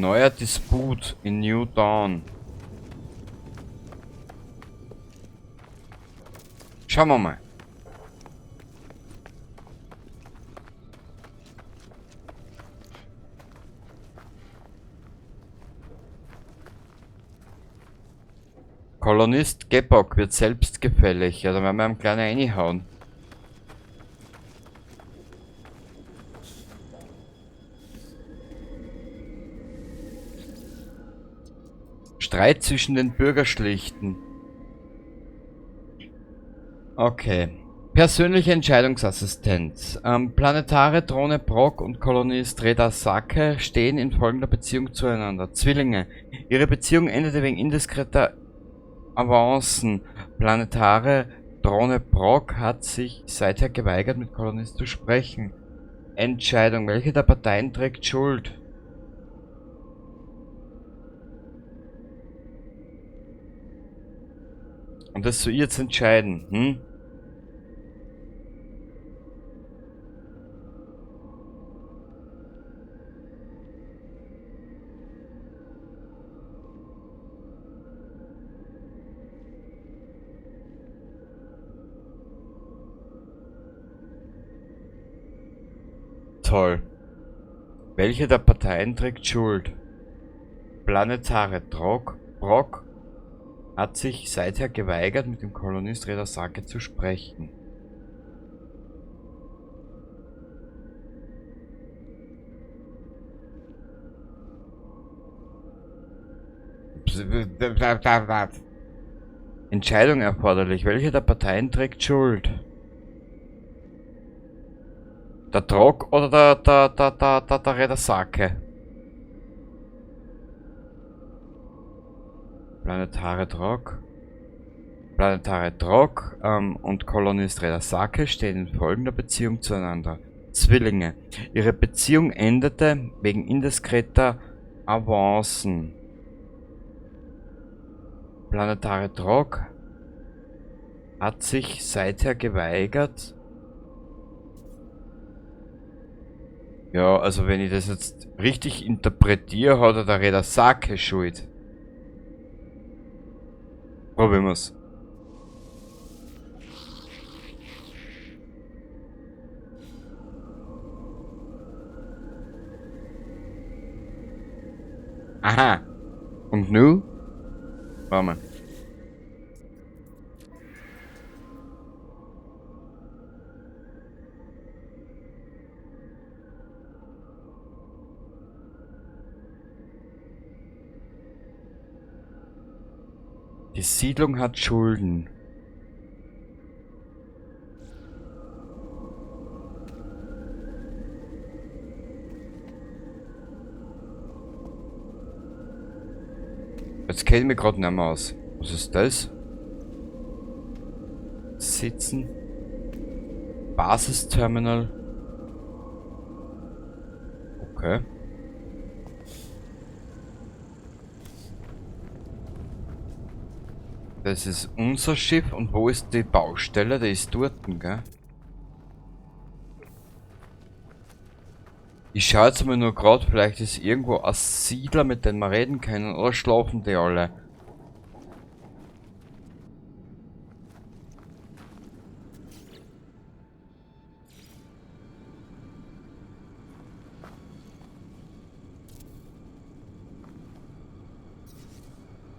Neuer Disput in New Dawn. Schauen wir mal. Kolonist Gebok wird selbstgefällig. Ja, dann werden wir einen kleinen reinhauen. Streit zwischen den Bürgerschlichten. Okay. Persönliche Entscheidungsassistenz. Planetare Drohne Brock und Kolonist Reda Sake stehen in folgender Beziehung zueinander. Zwillinge. Ihre Beziehung endete wegen indiskreter Avancen. Planetare Drohne Brock hat sich seither geweigert, mit Kolonist zu sprechen. Entscheidung. Welche der Parteien trägt Schuld? Und das soll ihr jetzt entscheiden, hm? Toll. Welche der Parteien trägt Schuld? Planetare Brock hat sich seither geweigert, mit dem Kolonist Reda Sake zu sprechen. Entscheidung erforderlich. Welche der Parteien trägt Schuld? Der Brock oder der Reda Sake? Planetare Drock und Kolonist Reda Sake stehen in folgender Beziehung zueinander. Zwillinge. Ihre Beziehung endete wegen indiskreter Avancen. Planetare Drock hat sich seither geweigert. Ja, also wenn ich das jetzt richtig interpretiere, hat der Reda Sake Schuld. Probieren wir's. Aha. Und nu? Warte mal. Die Siedlung hat Schulden. Jetzt kenne ich mich gerade nicht mehr aus. Was ist das? Sitzen. Basisterminal. Okay. Das ist unser Schiff. Und wo ist die Baustelle? Die ist dort, gell? Ich schaue jetzt mal nur gerade, vielleicht ist irgendwo ein Siedler, mit dem wir reden können. Oder schlafen die alle?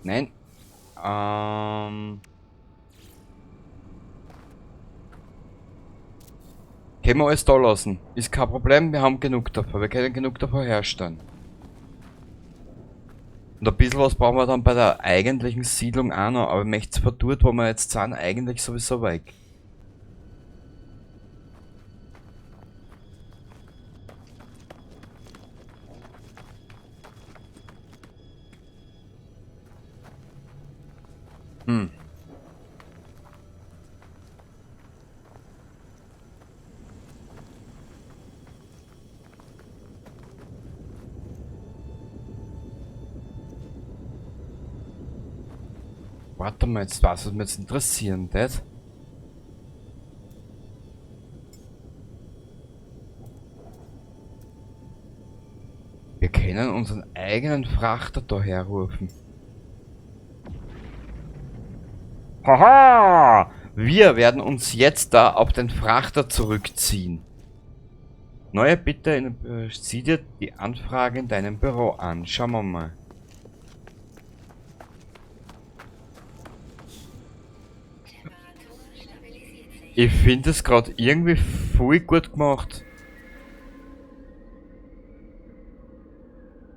Nein. Können wir alles da lassen. Ist kein Problem, wir haben genug davon. Wir können genug davon herstellen. Und ein bisschen was brauchen wir dann bei der eigentlichen Siedlung auch noch. Aber ich möchte von dort, wo wir jetzt sind, eigentlich sowieso weg. Hm. Warte mal, jetzt was mich jetzt interessieren, das? Wir können können unseren eigenen Frachter da herrufen. Haha! Wir werden uns jetzt da auf den Frachter zurückziehen. Neue Bitte, sieh dir die Anfrage in deinem Büro an. Schauen wir mal. Ich finde es gerade irgendwie voll gut gemacht.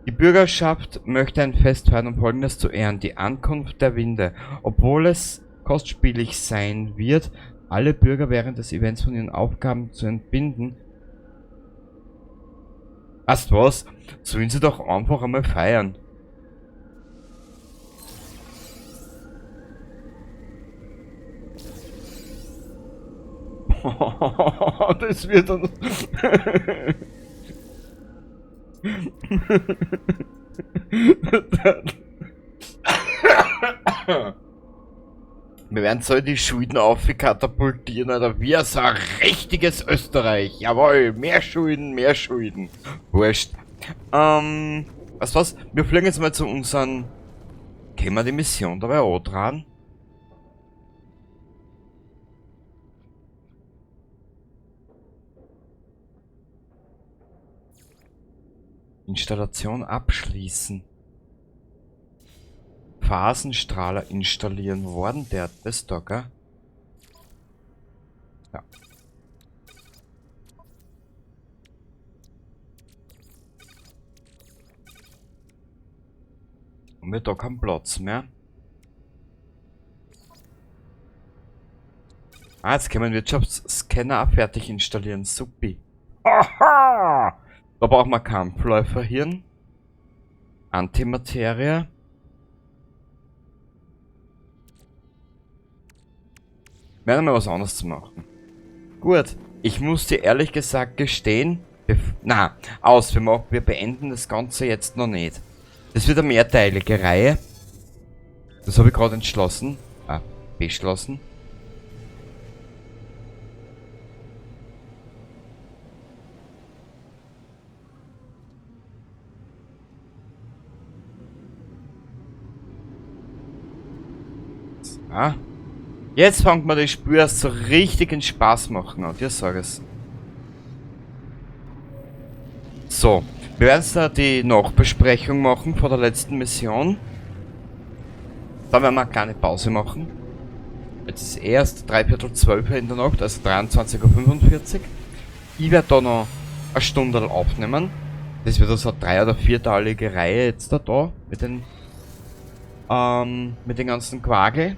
Die Bürgerschaft möchte ein Fest feiern, um Folgendes zu ehren: die Ankunft der Winde. Obwohl es kostspielig sein wird, alle Bürger während des Events von ihren Aufgaben zu entbinden. Weißt was? Sollen sie doch einfach einmal feiern. Das wird dann... Wir werden so die Schulden aufkatapultieren, oder wie so ein richtiges Österreich. Jawohl, mehr Schulden, mehr Schulden. Wurscht. Weißt du was? Wir fliegen jetzt mal zu unseren... Können wir die Mission dabei auch dran? Installation abschließen. Phasenstrahler installieren worden, der hat das da, gell? Ja. Haben wir da keinen Platz mehr? Ah, jetzt können wir den Wirtschaftsscanner auch fertig installieren. Supi. Aha! Da brauchen wir Kampfläuferhirn. Antimaterie. Werden wir was anderes zu machen. Gut, ich muss dir ehrlich gesagt gestehen, wir beenden das Ganze jetzt noch nicht. Das wird eine mehrteilige Reihe. Das habe ich gerade entschlossen. Beschlossen. So. Jetzt fängt man das Spiel erst so richtig in Spaß machen an, ich sage es. So, wir werden jetzt da die Nachbesprechung machen vor der letzten Mission. Dann werden wir eine kleine Pause machen. Jetzt ist erst 11:45 in der Nacht, also 23:45 Uhr. Ich werde da noch eine Stunde aufnehmen. Das wird also eine 3- oder 4-teilige Reihe jetzt da mit den ganzen Quagel.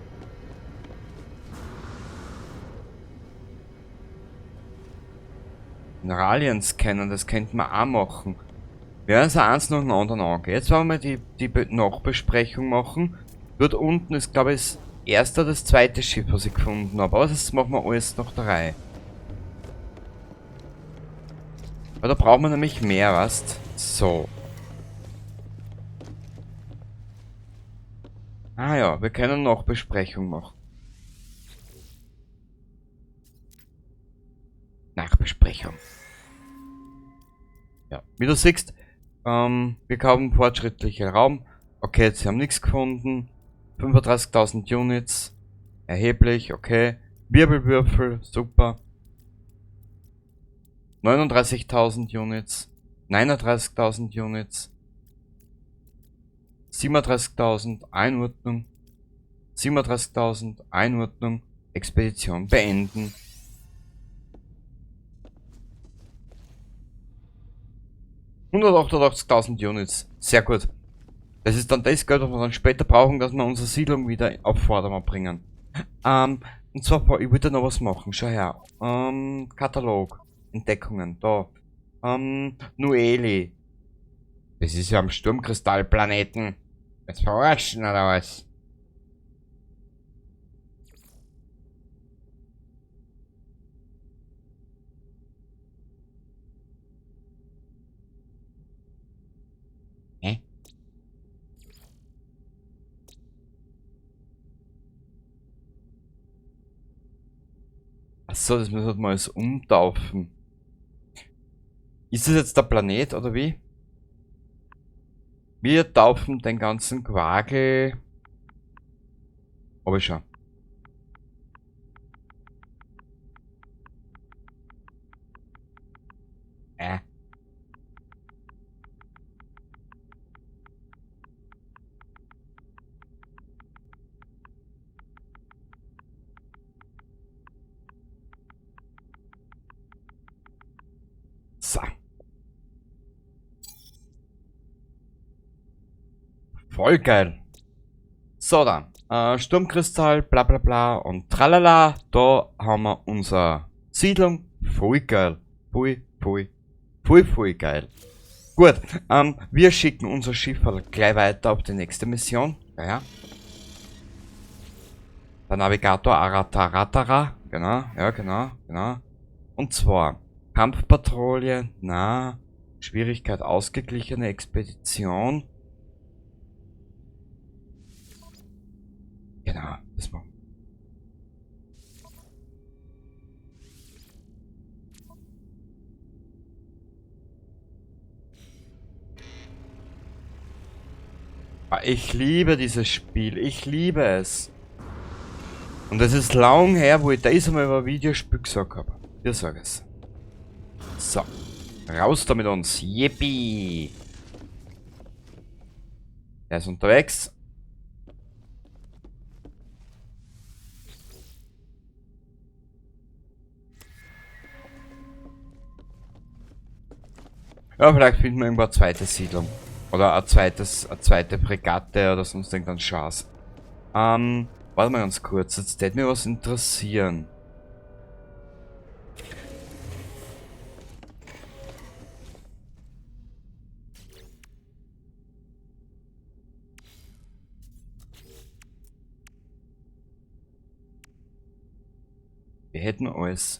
Mineralien scannen, das könnte man auch machen. Wir werden es eins nach dem anderen angehen. Jetzt wollen wir die Nachbesprechung machen. Dort unten ist, glaube ich, das erste oder das zweite Schiff, was ich gefunden habe. Aber das machen wir alles nach der Reihe. Weil da brauchen wir nämlich mehr, weißt? So. Ah ja, wir können Nachbesprechung machen. Nachbesprechung. Ja, wie du siehst, wir haben fortschrittlicher Raum. Okay, jetzt haben nichts gefunden. 35.000 Units. Erheblich, okay. Wirbelwürfel, super. 39.000 Units. 39.000 Units. 37.000, Einordnung. 37.000, Einordnung. Expedition beenden. $188.000 Units. Sehr gut. Das ist dann das Geld, was wir dann später brauchen, dass wir unsere Siedlung wieder auf Vordermann bringen. Und zwar, ich würde noch was machen. Schau her. Katalog. Entdeckungen. Da. Nueli. Das ist ja am Sturmkristallplaneten. Jetzt verarschen oder was? Hä? Achso, das müssen wir mal so umtaufen. Ist das jetzt der Planet oder wie? Wir taufen den ganzen Quagel. Aber schon. Äh. So. Voll geil. So dann. Sturmkristall, bla bla bla und tralala. Da haben wir unsere Siedlung. Voll geil. Voll geil. Gut, wir schicken unser Schiff halt gleich weiter auf die nächste Mission. Ja. Der Navigator Arataratara. Genau, ja, genau. Und zwar Kampfpatrouille, na, Schwierigkeit ausgeglichene Expedition. Genau, das machen wir. Ich liebe dieses Spiel, ich liebe es. Und es ist lang her, wo ich das einmal über ein Videospiel gesagt habe. Ich sage es. So, raus da mit uns. Yippie! Er ist unterwegs. Ja, vielleicht finden wir irgendwo eine zweite Siedlung. Oder eine zweite Fregatte oder sonst irgendein Schatz. Warte mal ganz kurz, jetzt hätte mich was interessieren. Wir hätten alles.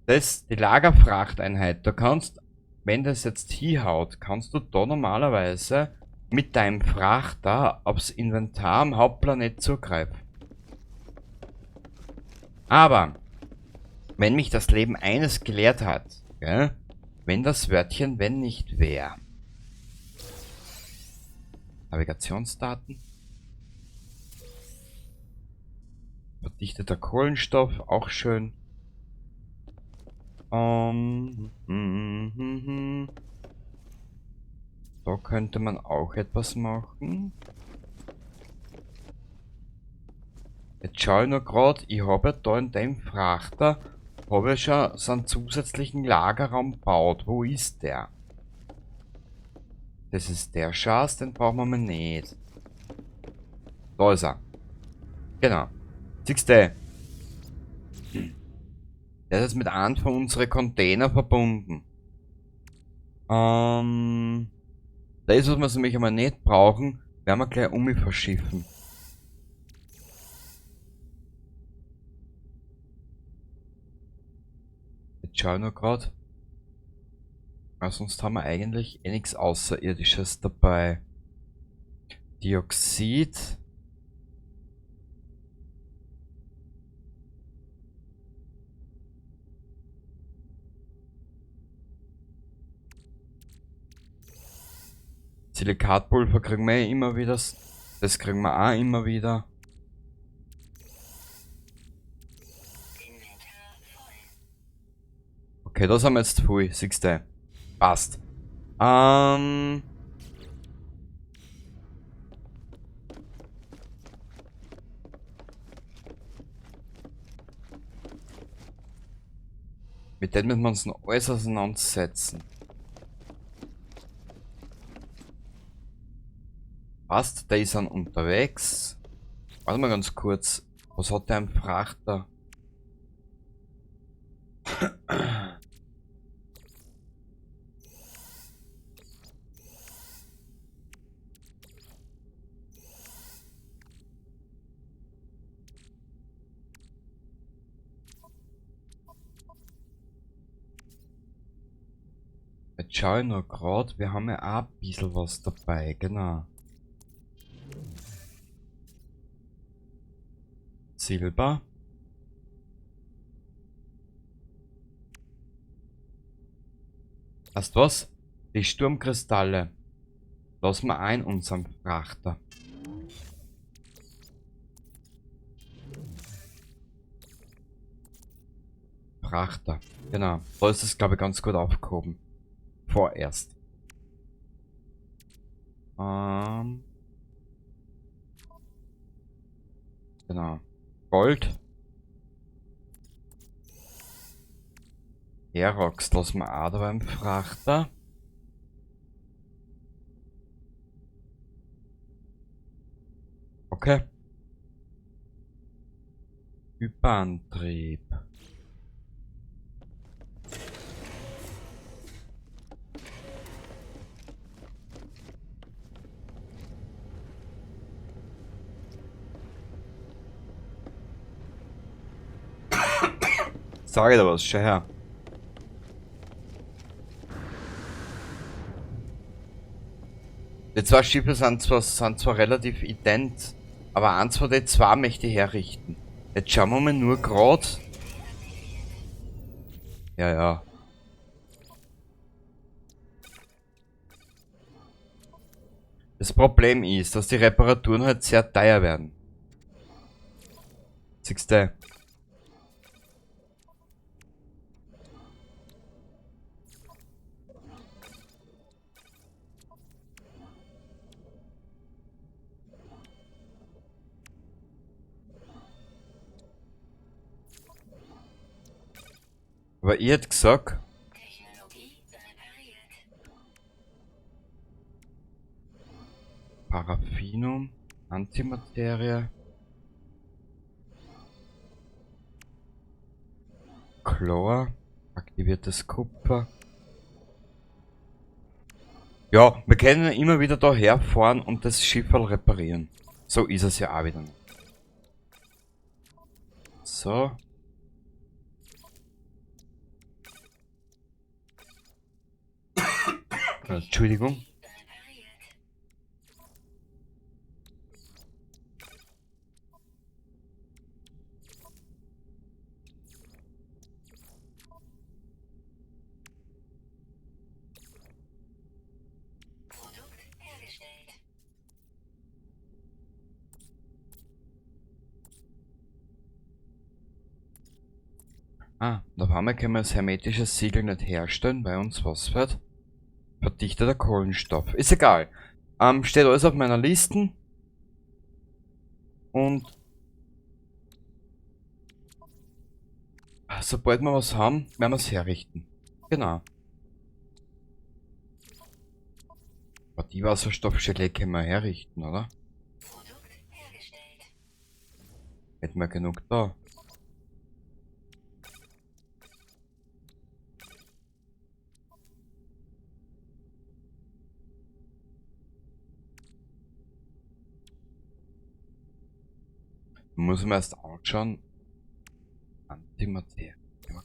Das, die Lagerfrachteinheit, du kannst, wenn das jetzt hinhaut, kannst du da normalerweise mit deinem Frachter aufs Inventar am Hauptplanet zugreifen. Aber, wenn mich das Leben eines gelehrt hat, gell, wenn das Wörtchen wenn nicht wär. Navigationsdaten. Verdichteter Kohlenstoff, auch schön. Da könnte man auch etwas machen. Jetzt schaue ich nur gerade, ich habe da in dem Frachter schon so einen zusätzlichen Lagerraum gebaut. Wo ist der? Das ist der Schatz, den brauchen wir mal nicht. Da ist er. Genau. Siehst du? Der ist jetzt mit einem von unseren Container verbunden. Das, was wir nämlich einmal nicht brauchen, werden wir gleich verschiffen. Jetzt schau ich nur gerade. Sonst haben wir eigentlich eh nichts Außerirdisches dabei. Dioxid. Silikatpulver kriegen wir eh immer wieder. Das kriegen wir auch immer wieder. Okay, das haben wir jetzt voll. Siehst du? Passt. Mit denen müssen wir uns noch alles auseinandersetzen. Passt, der ist dann unterwegs. Warte mal ganz kurz. Was hat der im Frachter? Jetzt schau ich noch grad, wir haben ja auch ein bisschen was dabei, genau. Silber. Weißt du was? Die Sturmkristalle lassen wir ein unseren Frachter. Frachter, genau. Da ist es, glaube ich, ganz gut aufgehoben. Vorerst. Genau. Gold. Aerox lassen wir auch da beim Frachter. Okay. Hyperantrieb. Sag ich dir was, schau her. Die zwei Schiffe sind zwar relativ ident, aber eins von den zwei möchte ich herrichten. Jetzt schauen wir mal nur gerade. Ja, ja. Das Problem ist, dass die Reparaturen halt sehr teuer werden. Siehst du? Aber ich hätte gesagt, Paraffinum, Antimaterie, Chlor, aktiviertes Kupfer. Ja, wir können immer wieder da herfahren und das Schiff reparieren. So ist es ja auch wieder nicht. So. Entschuldigung. Ah, da haben wir können wir das hermetische Siegel nicht herstellen, weil uns was wird. Verdichteter Kohlenstoff. Ist egal. Steht alles auf meiner Liste. Und sobald wir was haben, werden wir es herrichten. Genau. Aber die Wasserstoffgelee können wir herrichten, oder? Hätten wir genug da. Muss man erst anschauen. Antimaterie,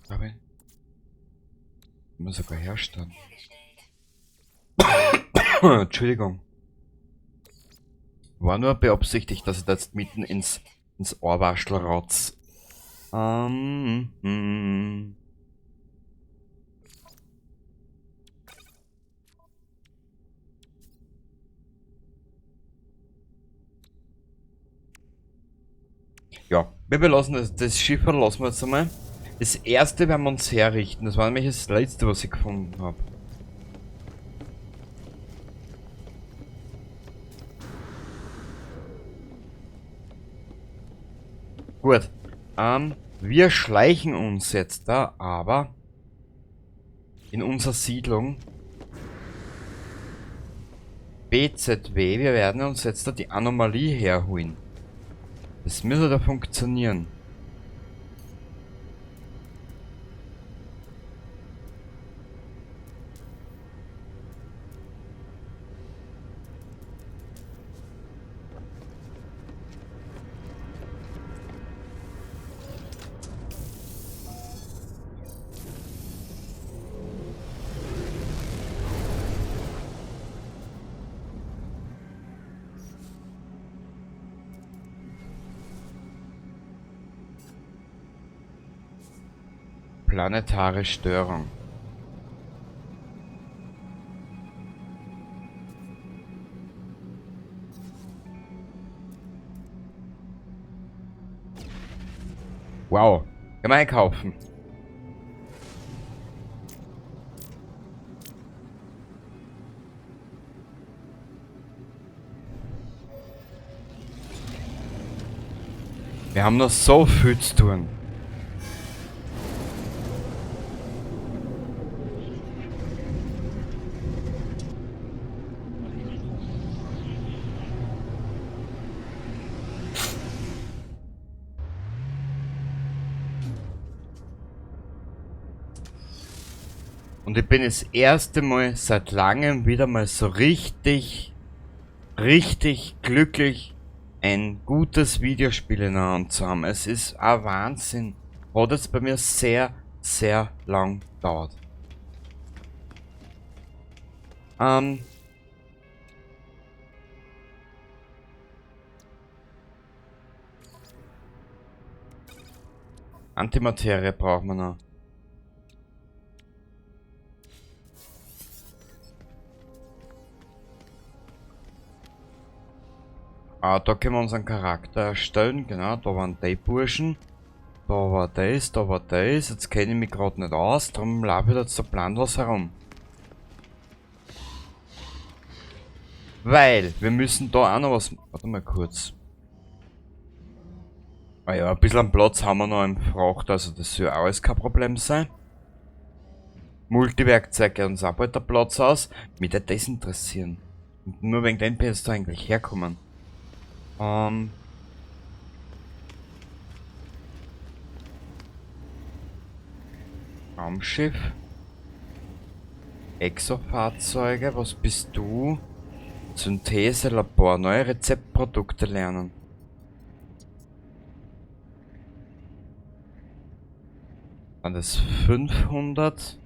glaube ich. Muss sogar herstellen. Entschuldigung. War nur beabsichtigt, dass ich da jetzt mitten ins Ohrwaschel rotz. Ja, wir belassen das Schiff lassen wir jetzt einmal. Das erste werden wir uns herrichten. Das war nämlich das letzte, was ich gefunden habe. Gut. Wir schleichen uns jetzt da aber in unserer Siedlung BZW. Wir werden uns jetzt da die Anomalie herholen. Das müsste da funktionieren. Planetare Störung. Wow. Kann man einkaufen. Wir haben noch so viel zu tun. Und ich bin das erste Mal seit langem wieder mal so richtig glücklich, ein gutes Videospiel in der Hand zu haben. Es ist ein Wahnsinn. Hat jetzt bei mir sehr lang gedauert. Antimaterie brauchen wir noch. Da können wir unseren Charakter erstellen. Genau, da waren die Burschen. Da war das, da war das. Jetzt kenne ich mich gerade nicht aus, darum laufe ich jetzt so planlos herum. Weil, wir müssen da auch noch was... Warte mal kurz. Ah ja, ein bisschen Platz haben wir noch im Fracht, also das soll auch alles kein Problem sein. Multiwerkzeug geht uns auch bald der Platz aus. Mich würde das interessieren. Und nur wegen den PS da eigentlich herkommen. Raumschiff. Exofahrzeuge, was bist du? Synthese-Labor, neue Rezeptprodukte lernen. Dann das 500.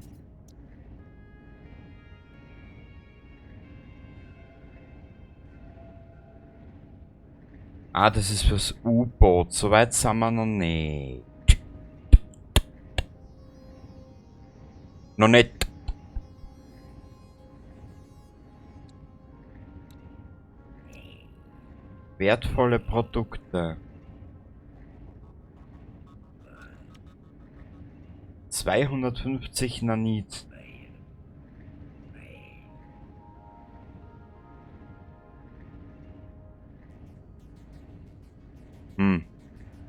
Ah, das ist fürs U-Boot. Soweit sind wir noch nicht. Noch nicht. Wertvolle Produkte. 250 Nanit.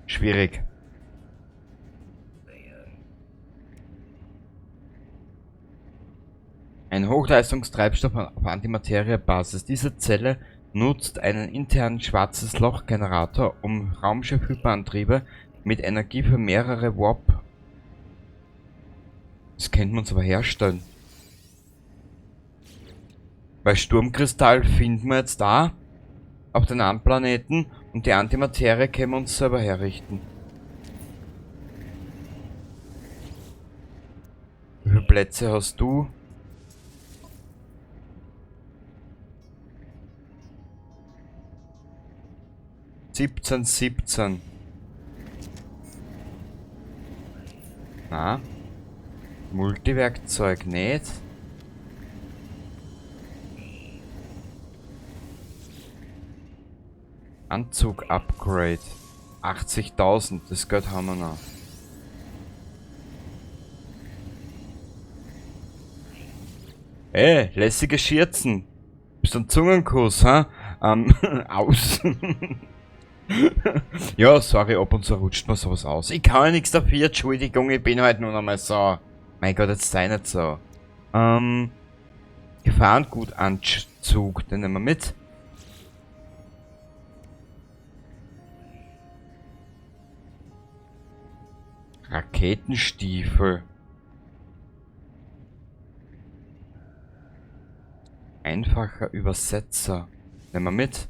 Schwierig. Ein Hochleistungstreibstoff auf Antimateriebasis. Diese Zelle nutzt einen internen schwarzes Loch-Generator, um Raumschiff-Hyperantriebe mit Energie für mehrere Warp. Das könnte man uns aber herstellen. Weil Sturmkristall finden wir jetzt da auf den anderen Planeten und die Antimaterie können wir uns selber herrichten. Wie viele Plätze hast du? Siebzehn. Na? Multiwerkzeug nicht. Anzug-Upgrade. 80.000, das Geld haben wir noch. Ey, lässige Schürzen. Bist du ein Zungenkuss, ha? Aus. Ja, sorry, ab und zu rutscht mir sowas aus. Ich kann ja nichts dafür, Entschuldigung, ich bin halt nur einmal so. Mein Gott, jetzt sei nicht so. Gefahrengutanzug, den nehmen wir mit. Raketenstiefel. Einfacher Übersetzer. Nehmen wir mit.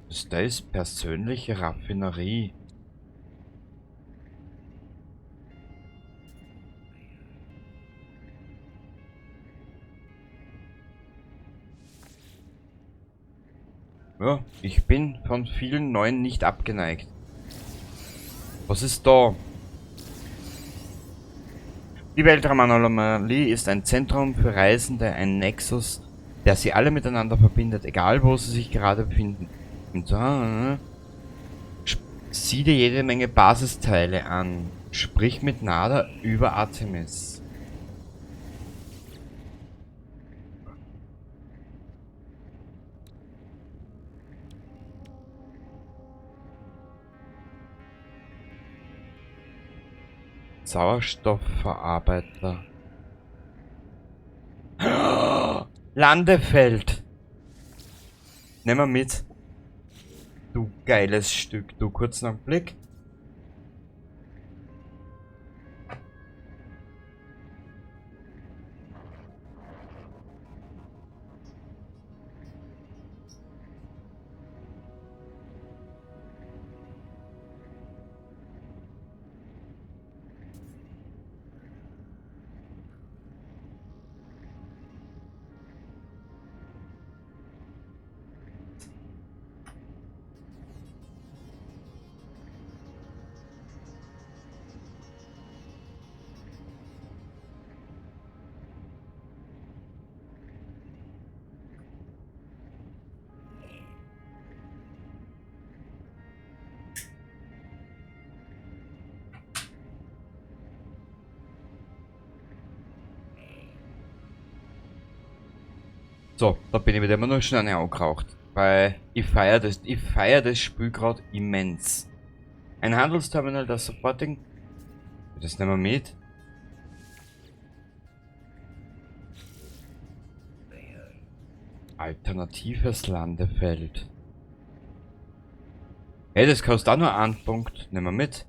Was das ist? Persönliche Raffinerie. Ja, ich bin von vielen neuen nicht abgeneigt. Was ist da? Die Weltraumanomalie ist ein Zentrum für Reisende, ein Nexus, der sie alle miteinander verbindet, egal wo sie sich gerade befinden. Und sieh dir jede Menge Basisteile an. Sprich mit Nada über Artemis. Sauerstoffverarbeiter. Landefeld. Nehmen wir mit. Du geiles Stück. Du, kurz noch einen Blick. So, da bin ich wieder immer noch schnell eine angeraucht. Weil ich feiere das Spiel gerade immens. Ein Handelsterminal, das Supporting. Das nehmen wir mit. Alternatives Landefeld. Hey, das kostet auch nur einen Punkt. Nehmen wir mit.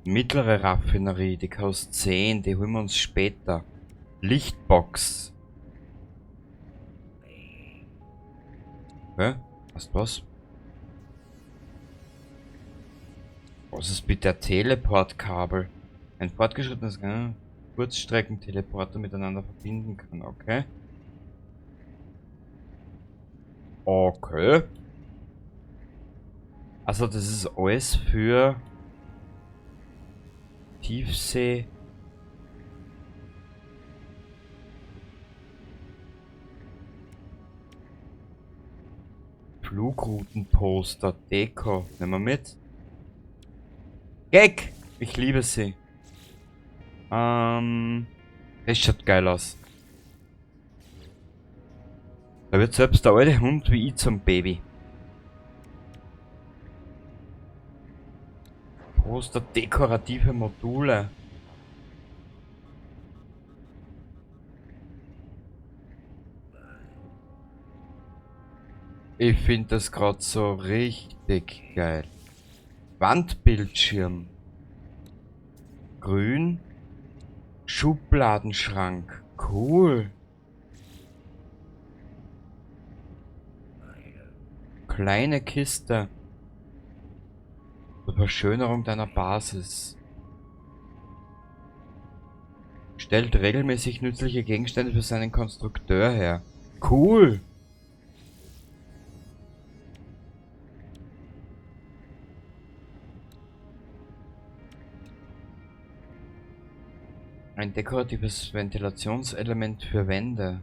Mittlere Raffinerie, die kostet 10, die holen wir uns später. Lichtbox. Hä? Was? Was ist bitte ein Teleportkabel? Ein fortgeschrittenes Kurzstreckenteleporter miteinander verbinden kann, okay? Okay. Also das ist alles für Tiefsee. Flugroutenposter, Deko. Nehmen wir mit. Gag! Ich liebe sie. Das schaut geil aus. Da wird selbst der alte Hund wie ich zum Baby. Poster, dekorative Module. Ich finde das gerade so richtig geil. Wandbildschirm. Grün. Schubladenschrank. Cool. Kleine Kiste. Zur Verschönerung deiner Basis. Stellt regelmäßig nützliche Gegenstände für seinen Konstrukteur her. Cool. Ein dekoratives Ventilationselement für Wände.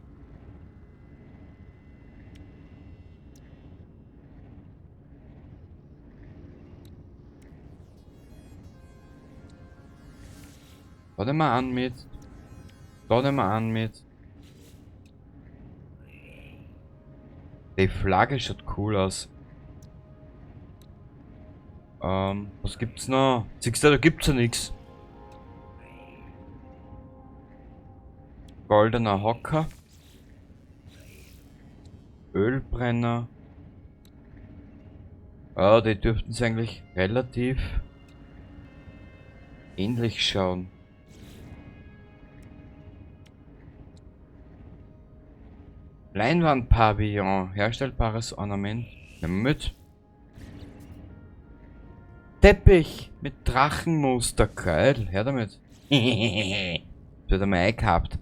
Da nehmen wir an mit. Da nehmen wir an mit. Die Flagge schaut cool aus. Was gibt's noch? Siehst du, da gibt's ja nichts. Goldener Hocker. Ölbrenner. Ah, die dürften es eigentlich relativ ähnlich schauen. Leinwandpavillon. Herstellbares Ornament. Nehmen wir mit. Teppich mit Drachenmuster. Geil. Her damit. Das wird einmal eingehabt.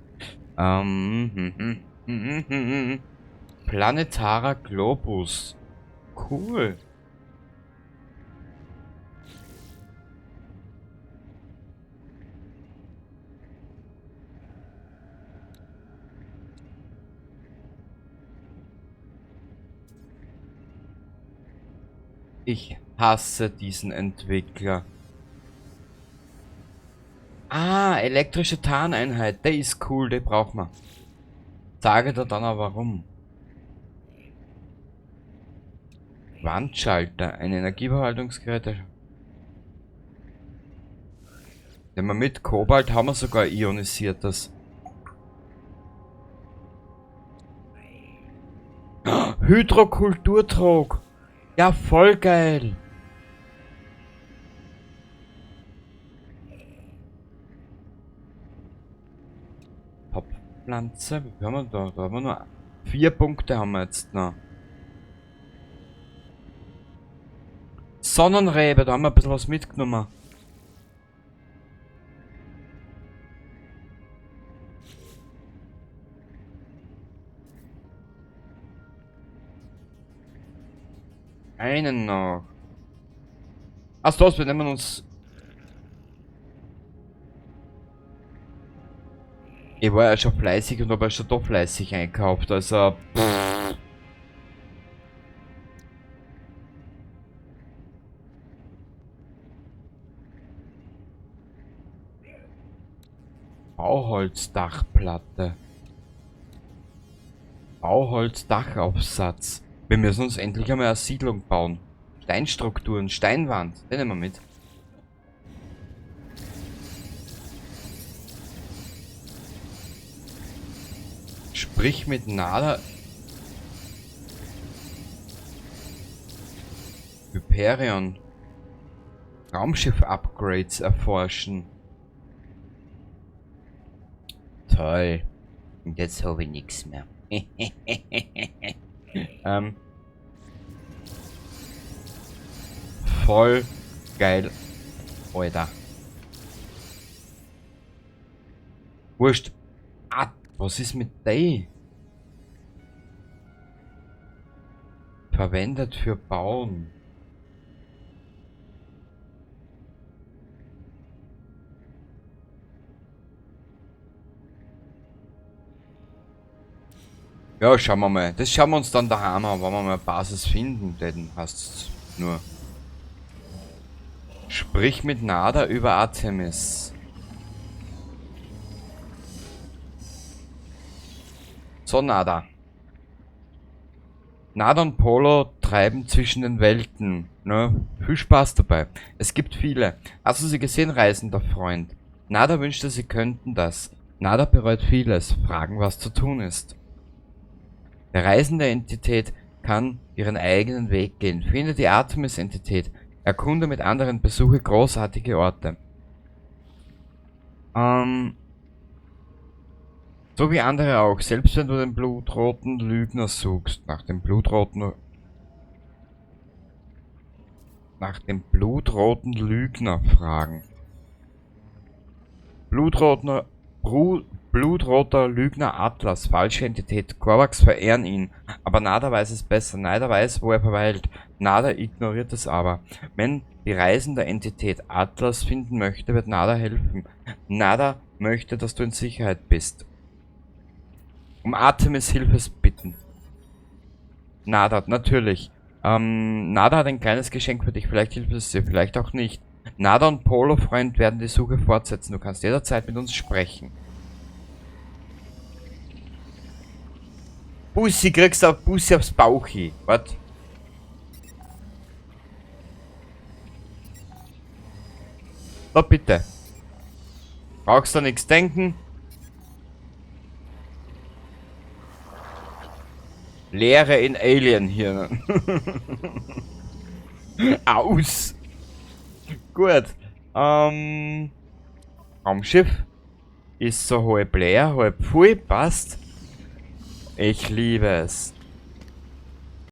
Planetarer Globus. Cool. Ich hasse diesen Entwickler. Ah, elektrische Tarneinheit. Der ist cool, den braucht man. Sage dir dann auch warum. Wandschalter, ein Energieverwaltungsgerät. Wenn wir mit Kobalt haben wir sogar ionisiertes. Hydrokulturtrog. Ja, voll geil. Topfpflanze, wie haben wir da? Da haben wir nur 4 Punkte haben wir jetzt noch. Sonnenrebe, da haben wir ein bisschen was mitgenommen. Einen noch. Ach so, wir nehmen uns... Ich war ja schon fleißig und habe ja schon doch fleißig einkauft, also... Bauholzdachplatte. Bauholzdachaufsatz. Wir müssen uns endlich einmal eine Siedlung bauen. Steinstrukturen, Steinwand, den nehmen wir mit. Sprich mit Nada. Hyperion. Raumschiff-Upgrades erforschen. Toll. Und jetzt habe ich nichts mehr. Voll geil. Alter. Wurscht. Ah, was ist mit der? Verwendet für Bauen. Ja, schauen wir mal. Das schauen wir uns dann daheim an, wenn wir mal eine Basis finden. Denn hast nur. Sprich mit Nada über Artemis. So, Nada. Nada und Polo treiben zwischen den Welten. Ne? Viel Spaß dabei. Es gibt viele. Hast du sie gesehen, reisender Freund? Nada wünschte, sie könnten das. Nada bereut vieles. Fragen, was zu tun ist. Der reisende Entität kann ihren eigenen Weg gehen. Finde die Artemis-Entität. Erkunde mit anderen, besuche großartige Orte. So wie andere auch. Selbst wenn du den blutroten Lügner suchst. Nach dem blutroten Lügner fragen. Blutroter Lügner Atlas, falsche Entität. Korvax verehren ihn, aber Nada weiß es besser. Nada weiß, wo er verweilt. Nada ignoriert es aber. Wenn die reisende Entität Atlas finden möchte, wird Nada helfen. Nada möchte, dass du in Sicherheit bist. Um Artemis Hilfe bitten. Nada, natürlich. Nada hat ein kleines Geschenk für dich. Vielleicht hilft es dir, vielleicht auch nicht. Nada und Polo-Freund werden die Suche fortsetzen. Du kannst jederzeit mit uns sprechen. Bussi, kriegst du auf Bussi aufs Bauchi. Was? So, bitte. Brauchst du nichts denken? Leere in Alien-Hirnen. Aus. Gut. Raumschiff. Ist so halb leer, halb voll. Passt. Ich liebe es.